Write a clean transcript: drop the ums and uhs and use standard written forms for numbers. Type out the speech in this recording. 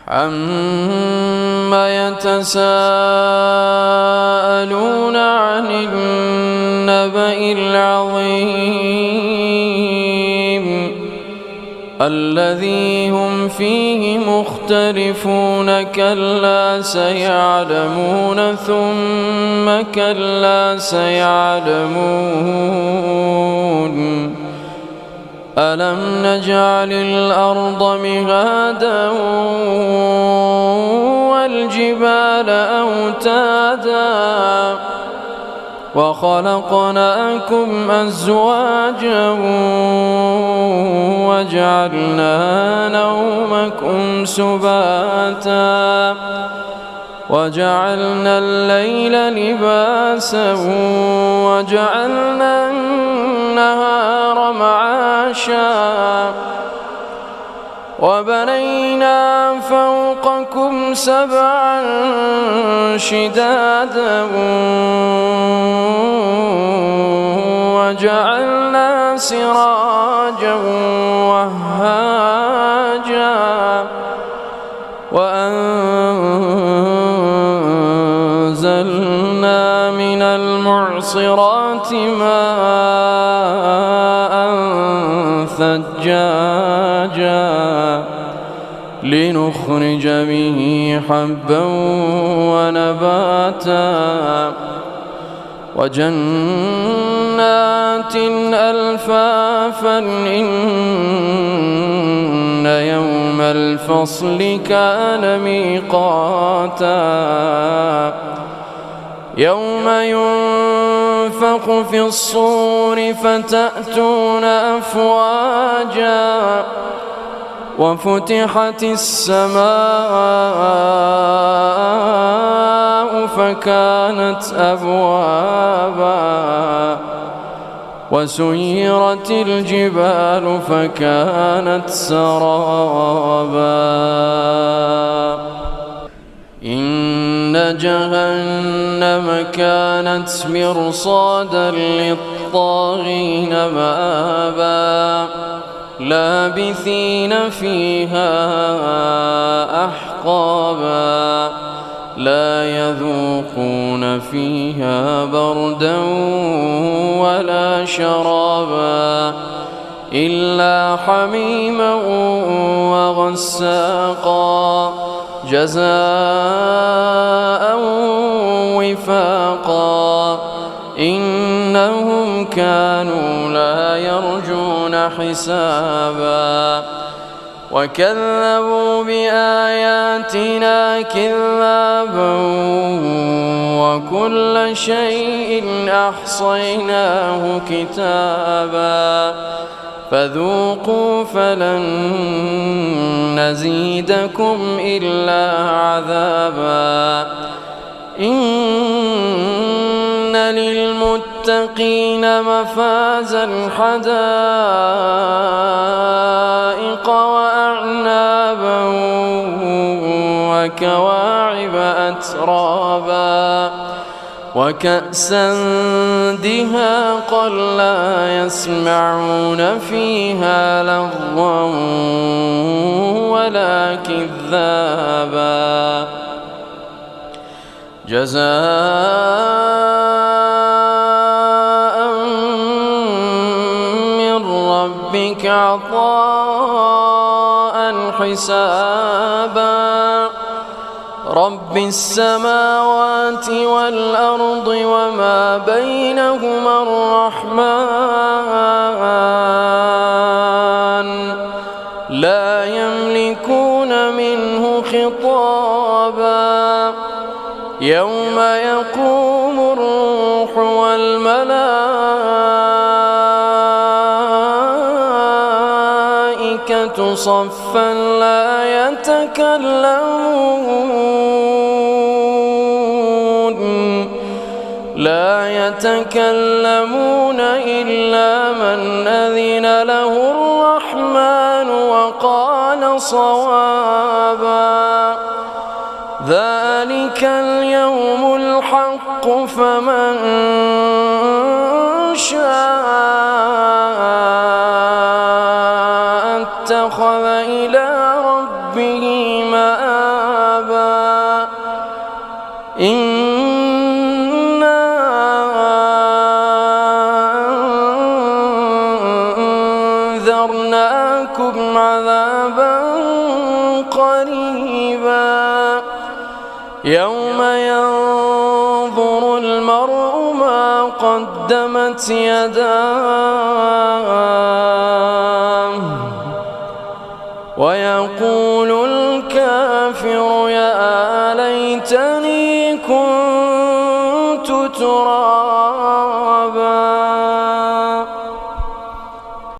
عَمَّ يَتَسَاءَلُونَ عَنِ النَّبَإِ الْعَظِيمِ الَّذِي هُمْ فِيهِ مُخْتَلِفُونَ كَلَّا سَيَعْلَمُونَ ثُمَّ كَلَّا سَيَعْلَمُونَ أَلَمْ نَجْعَلِ الْأَرْضَ مِهَادًا وَالْجِبَالَ أَوْتَادًا وَخَلَقْنَاكُمْ أَزْوَاجًا وَجَعَلْنَا نَوْمَكُمْ سُبَاتًا وَجَعَلْنَا اللَّيْلَ لِبَاسًا وَجَعَلْنَا النَّهَارَ مَعَاشًا وَبَنَيْنَا فَوْقَكُمْ سَبْعًا شِدَادًا وَجَعَلْنَا سِرَاجًا وَهَّاجًا وَأَنزَلْنَا مِنَ الْمُعْصِرَاتِ مَاءً ثَجَّاجًا لِنُخْرِجَ بِهِ حَبًّا وَنَبَاتًا وَجَنَّاتٍ أَلْفَافًا إِنَّ يَوْمَ الْفَصْلِ كَانَ مِيقَاتًا يَوْمَ يُنفَخُ فِي الصُّورِ فَتَأْتُونَ أَفْوَاجًا وَفُتِحَتِ السَّمَاءُ فَكَانَتْ أَبْوَابًا وَسُيِّرَتِ الْجِبَالُ فَكَانَتْ سَرَابًا إِنَّ جَهَنَّمَ كَانَتْ مِرْصَادًا لِلطَّاغِينَ مَآبًا لَابِثِينَ فِيهَا أَحْقَابًا لَا يَذُوقُونَ فِيهَا بَرْدًا وَلَا شَرَابًا إِلَّا حَمِيمًا وَغَسَّاقًا جَزَاءً وِفَاقًا إِنَّهُمْ كَانُوا لَا يَرْجُونَ حِسَابًا وَكَذَّبُوا بِآيَاتِنَا كِذَّابًا وَكُلَّ شَيْءٍ أَحْصَيْنَاهُ كِتَابًا فَذُوقُوا فَلَن نَّزِيدَكُمْ إِلَّا عَذَابًا إِنَّ لِلْمُتَّقِينَ مَفَازًا حَدَائِقَ وَأَعْنَابًا وَكَوَاعِبَ أَتْرَابًا وَكَأْسًا دِهَاقًا لَا يَسْمَعُونَ فِيهَا لَغْوًا وَلَا كِذَّابًا جَزَاءً مِّن رَّبِّكَ عَطَاءً حِسَابًا رَبِّ السَّمَاوَاتِ وَالْأَرْضِ وَمَا بَيْنَهُمَا الرَّحْمَنُ لَا يَمْلِكُونَ مِنْهُ خِطَابًا يَوْمَ يَقُومُ الرُّوحُ وَالْمَلَائِكَةُ صَفًّا لا يتكلمون إلا من أذن له الرحمن وقال صوابا ذلك اليوم الحق فمن شاء اتخذ إلى ربه مآبا لكم عذابا قريبا يوم ينظر المرء ما قدمت يداه ويقول الكافر يا ليتني كنت ترابا